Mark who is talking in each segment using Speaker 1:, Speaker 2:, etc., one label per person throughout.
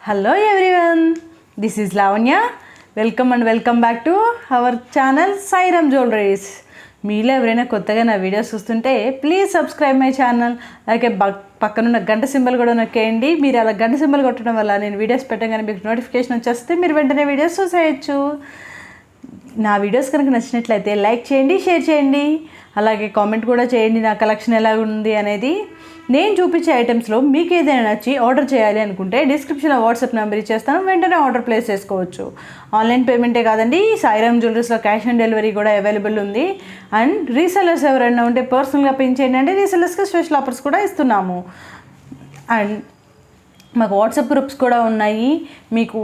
Speaker 1: Hello everyone, this is Lavanya. Welcome back to our channel Sairam jewelleries. మీలో ఎవరైనా కొత్తగా నా వీడియోస్ చూస్తుంటే ప్లీజ్ సబ్స్క్రైబ్ మై ఛానల్. అలాగే పక్కనున్న గంట సింబల్ కూడా నొక్కేయండి. మీరు అలా గంట సింబల్ కొట్టడం వల్ల నేను వీడియోస్ పెట్టగానే మీకు నోటిఫికేషన్ వచ్చేస్తే మీరు వెంటనే వీడియోస్ చూసేయచ్చు. నా వీడియోస్ కనుక నచ్చినట్లయితే లైక్ చేయండి, షేర్ చేయండి, అలాగే కామెంట్ కూడా చేయండి నా కలెక్షన్ ఎలా ఉంది అనేది. నేను చూపించే ఐటమ్స్లో మీకు ఏదైనా నచ్చి ఆర్డర్ చేయాలి అనుకుంటే డిస్క్రిప్షన్లో వాట్సాప్ నెంబర్ ఇచ్చేస్తాను, వెంటనే ఆర్డర్ ప్లేస్ చేసుకోవచ్చు. ఆన్లైన్ పేమెంటే కాదండి, సాయిరామ్ జ్యువెలరీస్లో క్యాష్ ఆన్ డెలివరీ కూడా అవైలబుల్ ఉంది. అండ్ రీసెల్లర్స్ ఎవరైనా ఉంటే పర్సనల్గా పిన్ చేయండి, అంటే రీసెల్లర్స్కి స్పెషల్ ఆఫర్స్ కూడా ఇస్తున్నాము. అండ్ మాకు వాట్సాప్ గ్రూప్స్ కూడా ఉన్నాయి. మీకు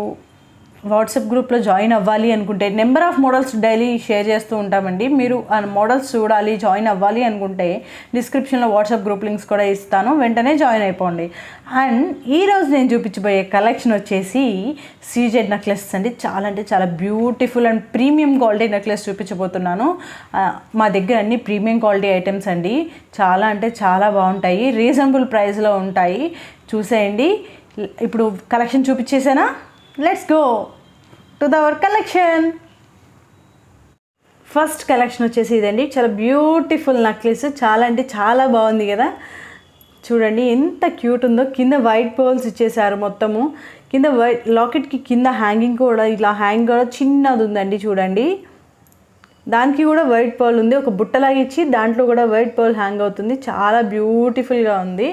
Speaker 1: వాట్సాప్ గ్రూప్లో జాయిన్ అవ్వాలి అనుకుంటే number of models daily share చేస్తూ ఉంటామండి. మీరు ఆ మోడల్స్ చూడాలి, జాయిన్ అవ్వాలి అనుకుంటే డిస్క్రిప్షన్లో వాట్సాప్ గ్రూప్ లింక్స్ కూడా ఇస్తాను, వెంటనే జాయిన్ అయిపోండి. అండ్ ఈరోజు నేను చూపించబోయే కలెక్షన్ వచ్చేసి సీజెడ్ నెక్లెస్ అండి. చాలా అంటే చాలా beautiful and premium quality necklace చూపించబోతున్నాను. మా దగ్గర అన్ని ప్రీమియం క్వాలిటీ ఐటమ్స్ అండి. చాలా అంటే చాలా బాగుంటాయి, రీజనబుల్ ప్రైస్లో ఉంటాయి. చూసేయండి. ఇప్పుడు కలెక్షన్ చూపించేసానా? Let's go to our collection. First collection వచ్చేసి ఇదండి. చాలా బ్యూటిఫుల్ నెక్లెస్, చాలా అంటే చాలా బాగుంది కదా. చూడండి ఎంత క్యూట్ ఉందో. కింద వైట్ పర్ల్స్ ఇచ్చేసారు మొత్తము. కింద వైట్ లాకెట్కి కింద హ్యాంగింగ్ కూడా ఇలా హ్యాంగ్ కూడా చిన్నది ఉందండి. చూడండి, దానికి కూడా వైట్ పర్ల్ ఉంది. ఒక బుట్టలాగా ఇచ్చి దాంట్లో కూడా వైట్ పర్ల్ హ్యాంగ్ అవుతుంది. చాలా బ్యూటిఫుల్గా ఉంది.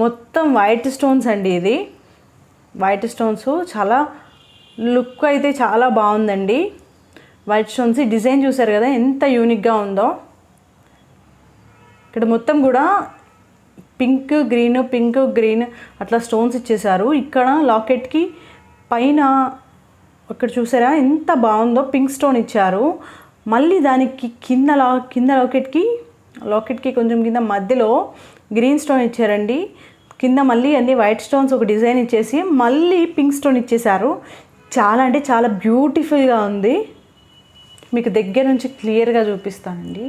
Speaker 1: మొత్తం వైట్ స్టోన్స్ అండి. ఇది వైట్ స్టోన్స్, చాలా లుక్ అయితే చాలా బాగుందండి. వైట్ స్టోన్స్ డిజైన్ చూసారు కదా ఎంత యూనిక్గా ఉందో. ఇక్కడ మొత్తం కూడా పింక్ గ్రీన్ అట్లా స్టోన్స్ ఇచ్చేసారు. ఇక్కడ లాకెట్కి పైన ఇక్కడ చూసారా ఎంత బాగుందో, పింక్ స్టోన్ ఇచ్చారు. మళ్ళీ దానికి కింద లాకెట్కి కొంచెం కింద మధ్యలో గ్రీన్ స్టోన్ ఇచ్చారండి. కింద మళ్ళీ అన్ని వైట్ స్టోన్స్ ఒక డిజైన్ ఇచ్చేసి మళ్ళీ పింక్ స్టోన్ ఇచ్చేసారు. చాలా అంటే చాలా బ్యూటిఫుల్గా ఉంది. మీకు దగ్గర నుంచి క్లియర్గా చూపిస్తానండి.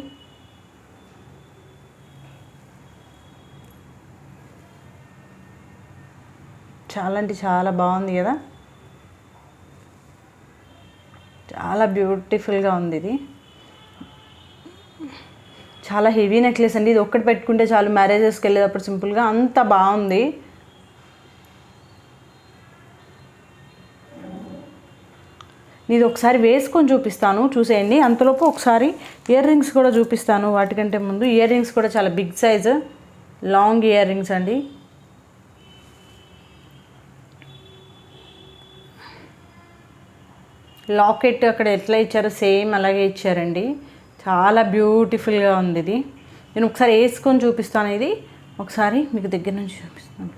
Speaker 1: చాలా అంటే చాలా బాగుంది కదా. చాలా బ్యూటిఫుల్గా ఉంది. ఇది చాలా హెవీ నెక్లెస్ అండి. ఇది ఒక్కటి పెట్టుకుంటే చాలు, మ్యారేజెస్కి వెళ్ళేటప్పుడు సింపుల్గా అంత బాగుంది. ఇది ఒకసారి వేసుకొని చూపిస్తాను, చూసేయండి. అంతలోపు ఒకసారి ఇయర్ రింగ్స్ కూడా చూపిస్తాను. వాటికంటే ముందు ఇయర్ రింగ్స్ కూడా చాలా big size long ear rings అండి. లాకెట్ అక్కడ ఎట్లా ఇచ్చారో సేమ్ అలాగే ఇచ్చారండి. చాలా బ్యూటిఫుల్గా ఉంది. ఇది నేను ఒకసారి వేసుకొని చూపిస్తాను. ఇది ఒకసారి మీకు దగ్గర నుంచి చూపిస్తాను.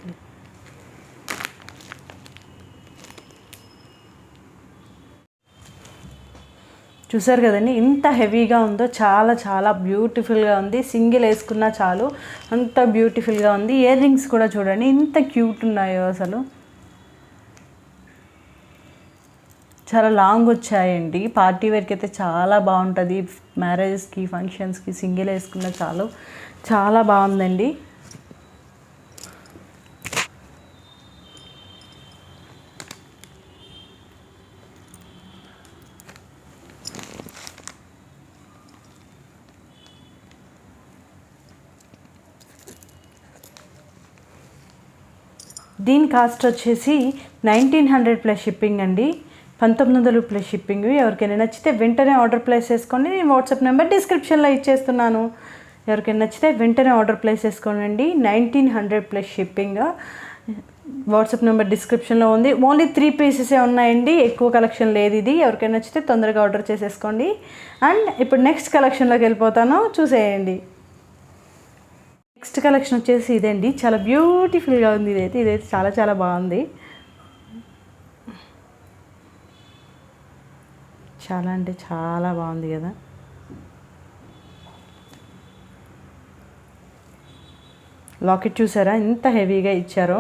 Speaker 1: చూసారు కదండి ఎంత హెవీగా ఉందో. చాలా చాలా బ్యూటిఫుల్గా ఉంది. సింగిల్ వేసుకున్నా చాలు, అంత బ్యూటిఫుల్గా ఉంది. ఇయర్ రింగ్స్ కూడా చూడండి ఎంత క్యూట్ ఉన్నాయో. అసలు చాలా లాంగ్ వచ్చాయండి. పార్టీ వేర్కి అయితే చాలా బాగుంటుంది. మ్యారేజెస్కి, ఫంక్షన్స్కి సింగిల్ వేసుకున్న చాలు, చాలా బాగుందండి. దీని కాస్ట్ వచ్చేసి 1900 ప్లస్ షిప్పింగ్ అండి. 1900 ప్లస్ షిప్పింగ్. ఎవరికైనా నచ్చితే వెంటనే ఆర్డర్ ప్లేస్ చేసుకోండి. నేను వాట్సాప్ నెంబర్ డిస్క్రిప్షన్లో ఇచ్చేస్తున్నాను. ఎవరికైనా నచ్చితే వెంటనే ఆర్డర్ ప్లేస్ చేసుకోండి. 1900 ప్లస్ షిప్పింగ్. వాట్సాప్ నెంబర్ డిస్క్రిప్షన్లో ఉంది. ఓన్లీ 3 పీసెసే ఉన్నాయండి, ఎక్కువ కలెక్షన్ లేదు. ఇది ఎవరికైనా నచ్చితే తొందరగా ఆర్డర్ చేసేసుకోండి. అండ్ ఇప్పుడు నెక్స్ట్ కలెక్షన్లోకి వెళ్ళిపోతాను, చూసేయండి. నెక్స్ట్ కలెక్షన్ వచ్చేసి ఇదండి. చాలా బ్యూటిఫుల్గా ఉంది. ఇదైతే చాలా చాలా బాగుంది. చాలా అంటే చాలా బాగుంది కదా. లాకెట్ చూసారా ఎంత హెవీగా ఇచ్చారో.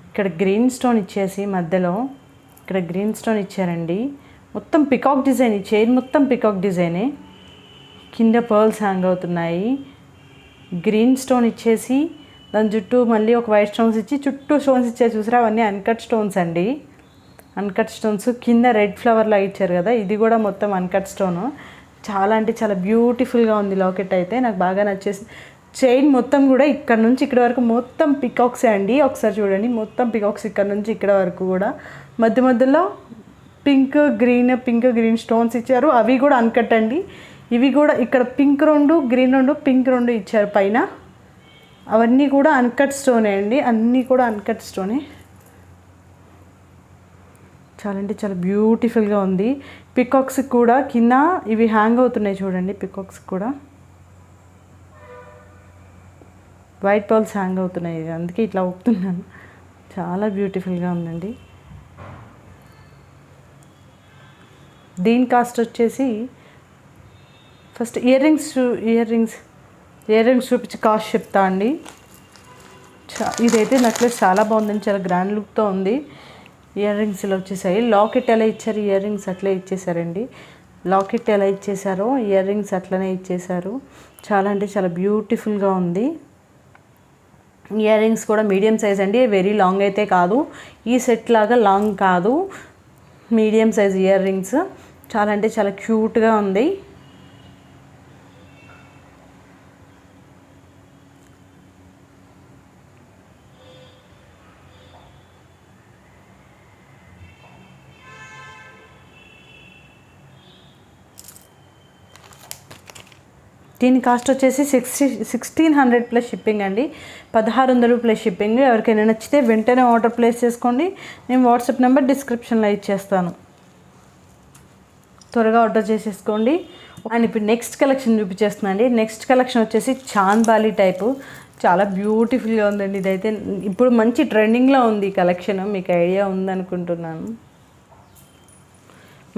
Speaker 1: ఇక్కడ గ్రీన్ స్టోన్ ఇచ్చేసి మధ్యలో ఇక్కడ గ్రీన్ స్టోన్ ఇచ్చారండి. మొత్తం పికాక్ డిజైన్, ఈ చైన్ మొత్తం పికాక్ డిజైనే. కింద పర్ల్స్ హ్యాంగ్ అవుతున్నాయి. గ్రీన్ స్టోన్ ఇచ్చేసి దాని చుట్టూ మళ్ళీ ఒక వైట్ స్టోన్స్ ఇచ్చి చుట్టూ స్టోన్స్ ఇచ్చారు చూసారా, అవన్నీ అన్కట్ స్టోన్స్ అండి. అన్కట్ స్టోన్స్ కింద రెడ్ ఫ్లవర్లా ఇచ్చారు కదా, ఇది కూడా మొత్తం అన్కట్ స్టోను. చాలా అంటే చాలా బ్యూటిఫుల్గా ఉంది లాకెట్ అయితే, నాకు బాగా నచ్చేసి. చైన్ మొత్తం కూడా ఇక్కడ నుంచి ఇక్కడ వరకు మొత్తం పికాక్సే అండి. ఒకసారి చూడండి, మొత్తం పికాక్స్ ఇక్కడ నుంచి ఇక్కడ వరకు కూడా. మధ్య మధ్యలో పింక్ గ్రీన్ స్టోన్స్ ఇచ్చారు, అవి కూడా అన్కట్ అండి. ఇవి కూడా ఇక్కడ పింక్ 2, గ్రీన్ 2, పింక్ 2 ఇచ్చారు పైన. అవన్నీ కూడా అన్కట్ స్టోనే అండి, అన్నీ కూడా అన్కట్ స్టోనే. చాలా అంటే చాలా బ్యూటిఫుల్గా ఉంది. పికాక్స్ కూడా కింద ఇవి హ్యాంగ్ అవుతున్నాయి చూడండి. పికాక్స్ కూడా వైట్ పర్ల్స్ హ్యాంగ్ అవుతున్నాయి, అందుకే ఇట్లా ఊపుతున్నాను. చాలా బ్యూటిఫుల్గా ఉందండి. దీని కాస్ట్ వచ్చేసి ఫస్ట్ ఇయర్ రింగ్స్ చూపించి కాస్ట్ చెప్తా అండి. ఇదైతే నెక్లెస్ చాలా బాగుందండి, చాలా గ్రాండ్ లుక్తో ఉంది. ఇయర్ రింగ్స్ ఇలా వచ్చేసాయి. లాకెట్ ఎలా ఇచ్చారు, ఇయర్ రింగ్స్ అట్లే ఇచ్చేసారండి. లాకెట్ ఎలా ఇచ్చేసారో ఇయర్ రింగ్స్ అట్లనే ఇచ్చేసారు. చాలా అంటే చాలా బ్యూటిఫుల్గా ఉంది. ఇయర్ రింగ్స్ కూడా మీడియం సైజ్ అండి, వెరీ లాంగ్ అయితే కాదు, ఈ సెట్ లాగా లాంగ్ కాదు, మీడియం సైజ్ ఇయర్ రింగ్స్. చాలా అంటే చాలా క్యూట్గా ఉంది. దీని కాస్ట్ వచ్చేసి 1600 ప్లస్ షిప్పింగ్ అండి, 1600 ప్లస్ షిప్పింగ్. ఎవరికైనా నచ్చితే వెంటనే ఆర్డర్ ప్లేస్ చేసుకోండి. నేను వాట్సాప్ నెంబర్ డిస్క్రిప్షన్లో ఇచ్చేస్తాను, త్వరగా ఆర్డర్ చేసేసుకోండి. అండ్ ఇప్పుడు నెక్స్ట్ కలెక్షన్ చూపించేస్తున్నాను అండి. నెక్స్ట్ కలెక్షన్ వచ్చేసి చాంద్బాలి టైపు, చాలా బ్యూటిఫుల్గా ఉందండి. ఇదైతే ఇప్పుడు మంచి ట్రెండింగ్లో ఉంది ఈ కలెక్షన్, మీకు ఐడియా ఉందనుకుంటున్నాను.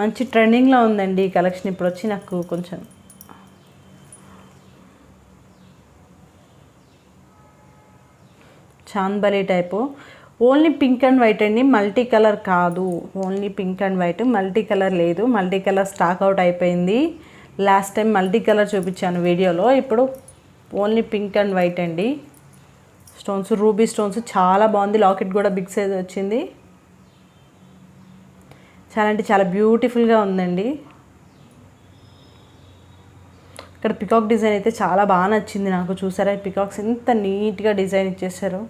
Speaker 1: మంచి ట్రెండింగ్లో ఉందండి ఈ కలెక్షన్ ఇప్పుడు వచ్చి. నాకు కొంచెం chandbali type, only pink and white అండి, మల్టీ కలర్ కాదు. Only pink and white, multi colour లేదు. మల్టీ కలర్ స్టాక్ అవుట్ అయిపోయింది. లాస్ట్ టైం మల్టీ కలర్ చూపించాను వీడియోలో, ఇప్పుడు ఓన్లీ పింక్ అండ్ వైట్ అండి. స్టోన్స్ రూబీ స్టోన్స్ చాలా బాగుంది. లాకెట్ కూడా బిగ్ సైజ్ వచ్చింది. చాలా అంటే చాలా బ్యూటిఫుల్గా ఉందండి. ఇక్కడ పికాక్ డిజైన్ అయితే చాలా బాగా నచ్చింది నాకు. చూసారా పికాక్స్ ఎంత నీట్గా డిజైన్ ఇచ్చేసారు.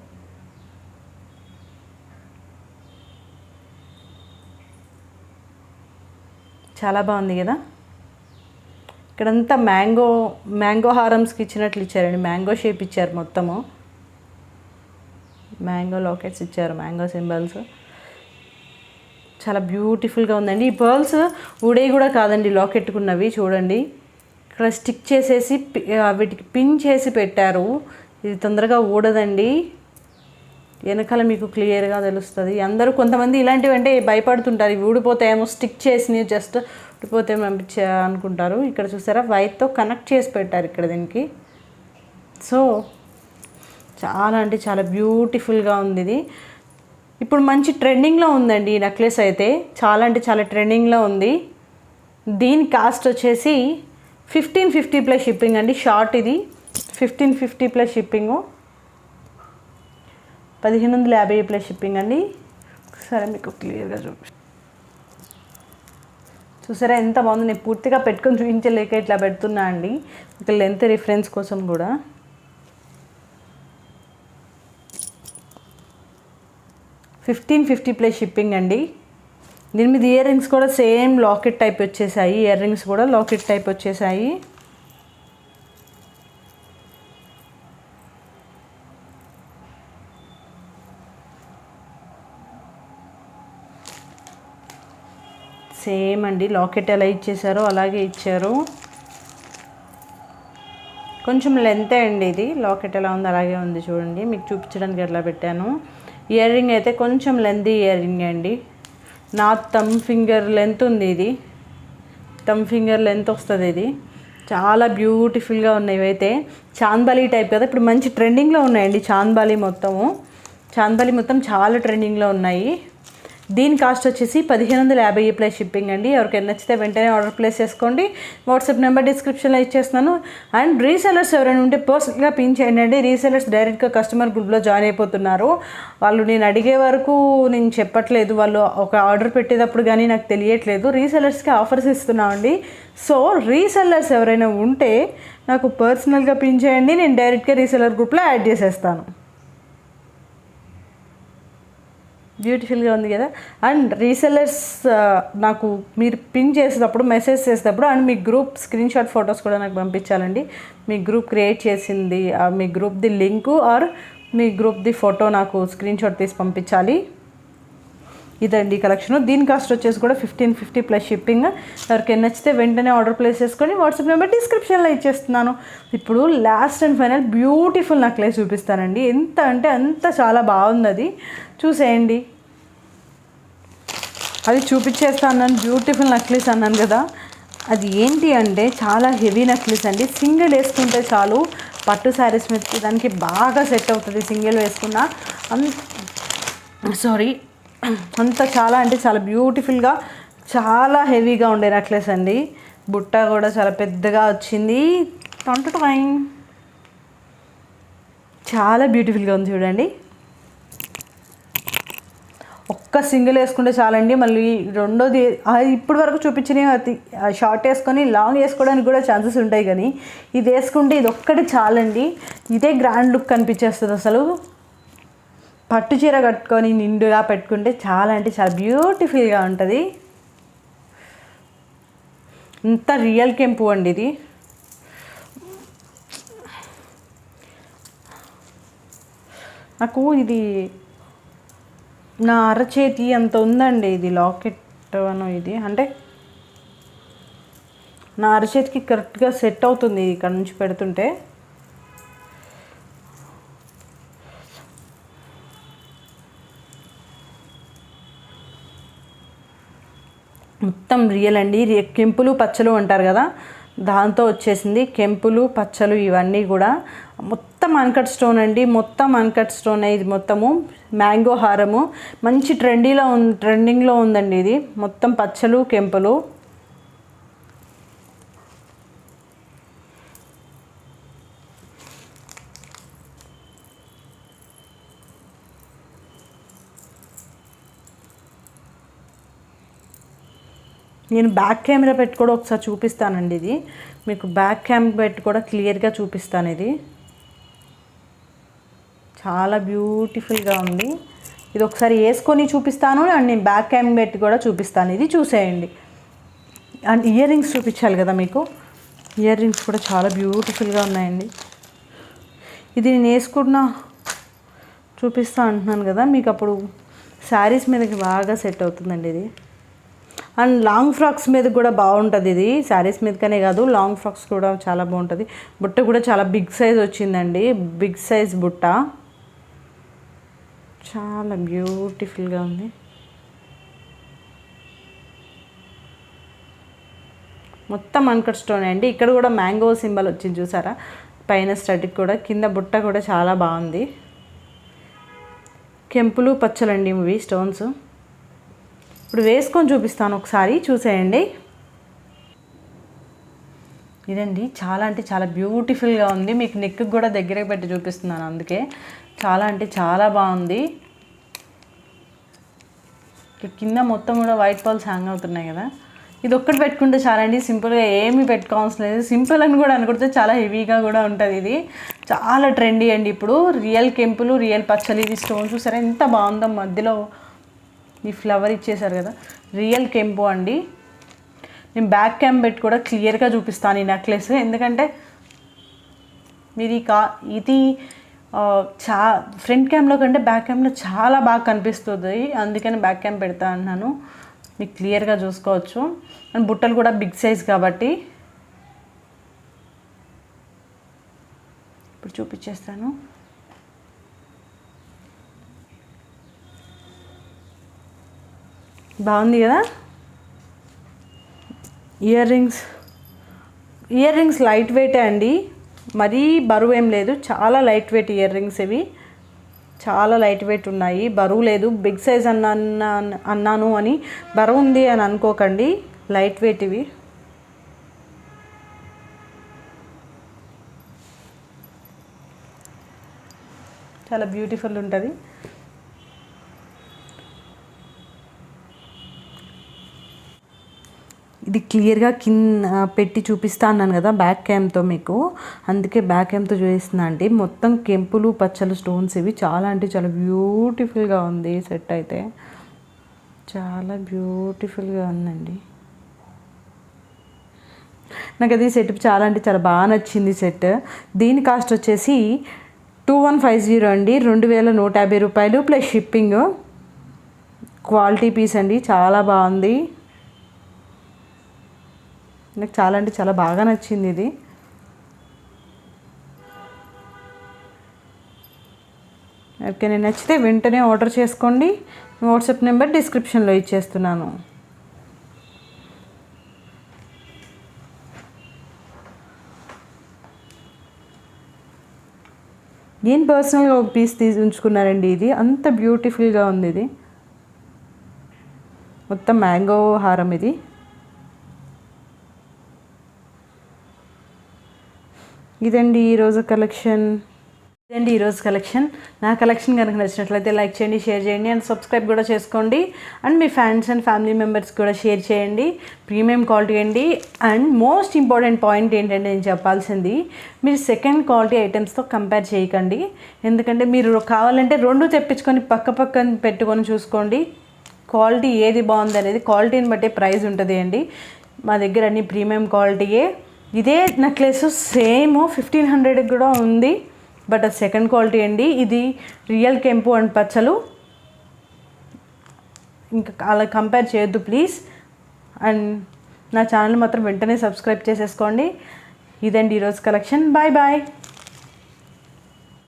Speaker 1: చాలా బాగుంది కదా. ఇక్కడంతా మ్యాంగో హారమ్స్కి ఇచ్చినట్లు ఇచ్చారండి, మ్యాంగో షేప్ ఇచ్చారు మొత్తము. మ్యాంగో లాకెట్స్ ఇచ్చారు, మ్యాంగో సింబల్స్. చాలా బ్యూటిఫుల్గా ఉందండి. ఈ పర్ల్స్ ఊడే కూడా కాదండి, లాకెట్టుకున్నవి చూడండి. ఇక్కడ స్టిక్ చేసేసి వీటికి పిన్ చేసి పెట్టారు. ఇది తొందరగా ఊడదండి, వెనకాల మీకు క్లియర్గా తెలుస్తుంది. అందరూ కొంతమంది ఇలాంటివి అంటే భయపడుతుంటారు, ఇవి ఊడిపోతాయేమో, స్టిక్ చేసి జస్ట్ ఊడిపోతే పంపించా అనుకుంటారు. ఇక్కడ చూసారా వైర్తో కనెక్ట్ చేసి పెట్టారు ఇక్కడ దీనికి. సో చాలా అంటే చాలా బ్యూటిఫుల్గా ఉంది ఇది. ఇప్పుడు మంచి ట్రెండింగ్లో ఉందండి ఈ నెక్లెస్ అయితే, చాలా అంటే చాలా ట్రెండింగ్లో ఉంది. దీని కాస్ట్ వచ్చేసి 1550 ప్లస్ షిప్పింగ్ అండి. షార్ట్ ఇది 1550 ప్లస్ షిప్పింగు, 1550 ప్లస్ షిప్పింగ్ అండి. సరే మీకు క్లియర్గా చూసారా ఎంత బాగుంది. నేను పూర్తిగా పెట్టుకొని చూపించలేక ఇట్లా పెడుతున్నా అండి, ఒక లెంత్ రిఫరెన్స్ కోసం కూడా. $1550 ప్లస్ షిప్పింగ్ అండి. దీని మీద ఇయర్ రింగ్స్ కూడా సేమ్ లాకెట్ టైప్ వచ్చేసాయి. ఇయర్ రింగ్స్ కూడా లాకెట్ టైప్ వచ్చేసాయి. సేమ్ అండి, లాకెట్ ఎలా ఇచ్చేసారో అలాగే ఇచ్చారు. కొంచెం లెంతే అండి ఇది, లాకెట్ ఎలా ఉంది అలాగే ఉంది చూడండి. మీకు చూపించడానికి ఎట్లా పెట్టాను. ఇయర్ రింగ్ అయితే కొంచెం లెంతీ ఇయర్ రింగ్ అండి, నా థమ్ ఫింగర్ లెంత్ ఉంది. ఇది థమ్ ఫింగర్ లెంత్ వస్తుంది. ఇది చాలా బ్యూటిఫుల్గా ఉన్నాయి. ఇవైతే చాంద్బాలి టైప్ కదా, ఇప్పుడు మంచి ట్రెండింగ్లో ఉన్నాయండి చాంద్బాలి మొత్తం చాలా ట్రెండింగ్లో ఉన్నాయి. దీని కాస్ట్ వచ్చేసి 1550 ప్లస్ షిప్పింగ్ అండి. ఎవరికైనా నచ్చితే వెంటనే ఆర్డర్ ప్లేస్ చేసుకోండి. వాట్సాప్ నెంబర్ డిస్క్రిప్షన్లో ఇచ్చేస్తున్నాను. అండ్ రీసెలర్స్ ఎవరైనా ఉంటే పర్సనల్గా పిన్ చేయండి అండి. రీసెలర్స్ డైరెక్ట్గా కస్టమర్ గ్రూప్లో జాయిన్ అయిపోతున్నారు. వాళ్ళు నేను అడిగే వరకు నేను చెప్పట్లేదు, వాళ్ళు ఒక ఆర్డర్ పెట్టేటప్పుడు కానీ నాకు తెలియట్లేదు. రీసెలర్స్కి ఆఫర్స్ ఇస్తున్నామండి. సో రీసెల్లర్స్ ఎవరైనా ఉంటే నాకు పర్సనల్గా పిన్ చేయండి, నేను డైరెక్ట్గా రీసెల్లర్ గ్రూప్లో యాడ్ చేసేస్తాను. బ్యూటిఫుల్గా ఉంది కదా. అండ్ రీసెల్లర్స్ నాకు మీరు పిన్ చేసేటప్పుడు మెసేజ్ చేసేటప్పుడు and me group screen shot photos కూడా నాకు పంపించాలండి. మీ గ్రూప్ క్రియేట్ చేసింది, మీ గ్రూప్ది లింకు ఆర్ మీ గ్రూప్ది ఫోటో నాకు స్క్రీన్ షాట్ తీసి పంపించాలి. ఇదండి కలెక్షన్. దీని కాస్ట్ వచ్చేసి కూడా 1550 ప్లస్ షిప్పింగ్. ఎవరికైనా నచ్చితే వెంటనే ఆర్డర్ ప్లేస్ చేసుకొని వాట్సాప్ నెంబర్ డిస్క్రిప్షన్లో ఇచ్చేస్తున్నాను. ఇప్పుడు last and final beautiful necklace చూపిస్తానండి. ఎంత అంటే అంత చాలా బాగుంది, అది చూసేయండి. అది చూపించేస్తా అన్నాను, బ్యూటిఫుల్ నెక్లెస్ అన్నాను కదా. అది ఏంటి అంటే చాలా హెవీ నెక్లెస్ అండి. సింగిల్ వేసుకుంటే చాలు, పట్టు శారీస్ మీద దానికి బాగా సెట్ అవుతుంది. సింగిల్ వేసుకున్న అంత చాలా అంటే చాలా బ్యూటిఫుల్గా చాలా హెవీగా ఉండే నెక్లెస్ అండి. బుట్ట కూడా చాలా పెద్దగా వచ్చింది. చాలా బ్యూటిఫుల్గా ఉంది చూడండి. ఒక్క సింగిల్ వేసుకుంటే చాలండి. మళ్ళీ రెండోది ఇప్పటి వరకు చూపించినవి షార్ట్ వేసుకొని లాంగ్ వేసుకోవడానికి కూడా ఛాన్సెస్ ఉంటాయి, కానీ ఇది వేసుకుంటే ఇది ఒక్కటి చాలండి. ఇదే గ్రాండ్ లుక్ కనిపించేస్తుంది. అసలు పట్టు చీర కట్టుకొని నిండుగా పెట్టుకుంటే చాలా అంటే చాలా బ్యూటిఫుల్గా ఉంటుంది. ఇంత రియల్ కెంపు అండి ఇది. నాకు ఇది నా అరచేతి అంత ఉందండి. ఇది లాకెట్ అను ఇది అంటే నా అరచేతికి కరెక్ట్గా సెట్ అవుతుంది ఇక్కడ నుంచి పెడుతుంటే. మొత్తం రియల్ అండి. కెంపులు పచ్చలు అంటారు కదా, దాంతో వచ్చేసింది. కెంపులు పచ్చలు ఇవన్నీ కూడా మొత్తం అన్కట్ స్టోన్ అండి. మొత్తం అన్కట్ స్టోన్. ఇది మొత్తము మ్యాంగో హారము మంచి ట్రెండింగ్లో ఉందండి. ఇది మొత్తం పచ్చలు కెంపులు. నేను బ్యాక్ కెమెరా పెట్టి కూడా ఒకసారి చూపిస్తానండి. ఇది మీకు బ్యాక్ కెమెరా పెట్టి కూడా క్లియర్గా చూపిస్తాను. ఇది చాలా బ్యూటిఫుల్గా ఉంది. ఇది ఒకసారి వేసుకొని చూపిస్తాను అండ్ నేను బ్యాక్ కెమెరా పెట్టి కూడా చూపిస్తాను. ఇది చూసేయండి. అండ్ ఇయర్ రింగ్స్ చూపించాలి కదా మీకు. ఇయర్ రింగ్స్ కూడా చాలా బ్యూటిఫుల్గా ఉన్నాయండి. ఇది నేను వేసుకున్న చూపిస్తా అంటున్నాను కదా మీకు, అప్పుడు శారీస్ మీదకి బాగా సెట్ అవుతుందండి ఇది. అండ్ లాంగ్ ఫ్రాక్స్ మీద కూడా బాగుంటుంది ఇది. శారీస్ మీదకనే కాదు, లాంగ్ ఫ్రాక్స్ కూడా చాలా బాగుంటుంది. బుట్ట కూడా చాలా బిగ్ సైజ్ వచ్చిందండి. బిగ్ సైజ్ బుట్ట చాలా బ్యూటిఫుల్గా ఉంది. మొత్తం అన్కట్ స్టోన్ అండి. ఇక్కడ కూడా మ్యాంగో సింబల్ వచ్చింది చూసారా, పైన స్టడ్కి కూడా. కింద బుట్ట కూడా చాలా బాగుంది. కెంపులు పచ్చలండి ఇవి స్టోన్స్. ఇప్పుడు వేసుకొని చూపిస్తాను, ఒకసారి చూసేయండి. ఇదండి చాలా అంటే చాలా బ్యూటిఫుల్గా ఉంది. మీకు నెక్ కూడా దగ్గరకు పెట్టి చూపిస్తున్నాను, అందుకే చాలా అంటే చాలా బాగుంది. కింద మొత్తం కూడా వైట్ బాల్స్ హ్యాంగ్ అవుతున్నాయి కదా. ఇది ఒక్కటి పెట్టుకుంటే చాలండి. సింపుల్గా ఏమీ పెట్టుకోవాల్సిన లేదు. సింపుల్ అని కూడా అనుకుంటే చాలా హెవీగా కూడా ఉంటుంది. ఇది చాలా ట్రెండీ అండి ఇప్పుడు. రియల్ కెంపులు, రియల్ పచ్చలు. ఇది స్టోన్ చూసారా ఎంత బాగుందో, మధ్యలో ఈ ఫ్లవర్ ఇచ్చేసారు కదా. రియల్ కెంపు అండి. నేను బ్యాక్ క్యామ్ పెట్టి కూడా క్లియర్గా చూపిస్తాను ఈ నెక్లెస్. ఎందుకంటే మీరు ఇది ఫ్రంట్ క్యామ్లో కంటే బ్యాక్ క్యామ్లో చాలా బాగా కనిపిస్తుంది. అందుకని బ్యాక్ క్యామ్ పెడతా అన్నాను, మీకు క్లియర్గా చూసుకోవచ్చు. అండ్ బుట్టలు కూడా బిగ్ సైజ్ కాబట్టి ఇప్పుడు చూపించేస్తాను. బాగుంది కదా. ఇయర్ రింగ్స్ లైట్ వెయిటే అండి, మరీ బరువు ఏం లేదు. చాలా లైట్ వెయిట్ ఇయర్ రింగ్స్ ఇవి. చాలా లైట్ వెయిట్ ఉన్నాయి, బరువు లేదు. బిగ్ సైజ్ అన్నాను అని బరువు ఉంది అని అనుకోకండి, లైట్ వెయిట్ ఇవి. చాలా బ్యూటిఫుల్ ఉంటుంది. ఇది క్లియర్గా కింద పెట్టి చూపిస్తా అన్నాను కదా బ్యాక్ క్యామ్తో మీకు, అందుకే బ్యాక్ క్యామ్తో చూపిస్తున్నా అండి. మొత్తం కెంపులు పచ్చలు స్టోన్స్ ఇవి చాలా అంటే చాలా బ్యూటిఫుల్గా ఉంది. సెట్ అయితే చాలా బ్యూటిఫుల్గా ఉందండి. నాకు అది సెట్ చాలా అంటే చాలా బాగా నచ్చింది సెట్. దీని కాస్ట్ వచ్చేసి 2150 అండి, 2150 రూపాయలు ప్లస్ షిప్పింగ్. క్వాలిటీ పీస్ అండి, చాలా బాగుంది. నాకు చాలా అంటే చాలా బాగా నచ్చింది ఇది. ఓకే, నేను నచ్చితే వెంటనే ఆర్డర్ చేసుకోండి. వాట్సాప్ నెంబర్ డిస్క్రిప్షన్లో ఇచ్చేస్తున్నాను. నేను పర్సనల్గా ఒక పీస్ తీసి ఉంచుకున్నారండి. ఇది అంత బ్యూటిఫుల్గా ఉంది. ఇది మొత్తం మ్యాంగో హారం. ఇది ఇదండి ఈరోజు కలెక్షన్. నా కలెక్షన్ కనుక నచ్చినట్లయితే లైక్ చేయండి, షేర్ చేయండి అండ్ సబ్స్క్రైబ్ కూడా చేసుకోండి. And me friends and family members కూడా షేర్ చేయండి. ప్రీమియం క్వాలిటీ అండి. అండ్ మోస్ట్ ఇంపార్టెంట్ పాయింట్ ఏంటంటే నేను చెప్పాల్సింది, మీరు సెకండ్ క్వాలిటీ ఐటమ్స్తో కంపేర్ చేయకండి. ఎందుకంటే మీరు కావాలంటే రెండు తెప్పించుకొని పక్కన పెట్టుకొని చూసుకోండి. క్వాలిటీ ఏది బాగుంది అనేది క్వాలిటీని బట్టే ప్రైస్ ఉంటుంది అండి. మా దగ్గర అన్ని ప్రీమియం క్వాలిటీయే. ఇదే నెక్లెస్ సేమ్ 1500 కూడా ఉంది, బట్ అది సెకండ్ క్వాలిటీ అండి. ఇది రియల్ కెంపు అండ్ పచ్చలు, ఇంకా అలా కంపేర్ చేయొద్దు ప్లీజ్. అండ్ నా ఛానల్ మాత్రం వెంటనే సబ్స్క్రైబ్ చేసేసుకోండి. ఇదండి ఈరోజు కలెక్షన్. Bye bye.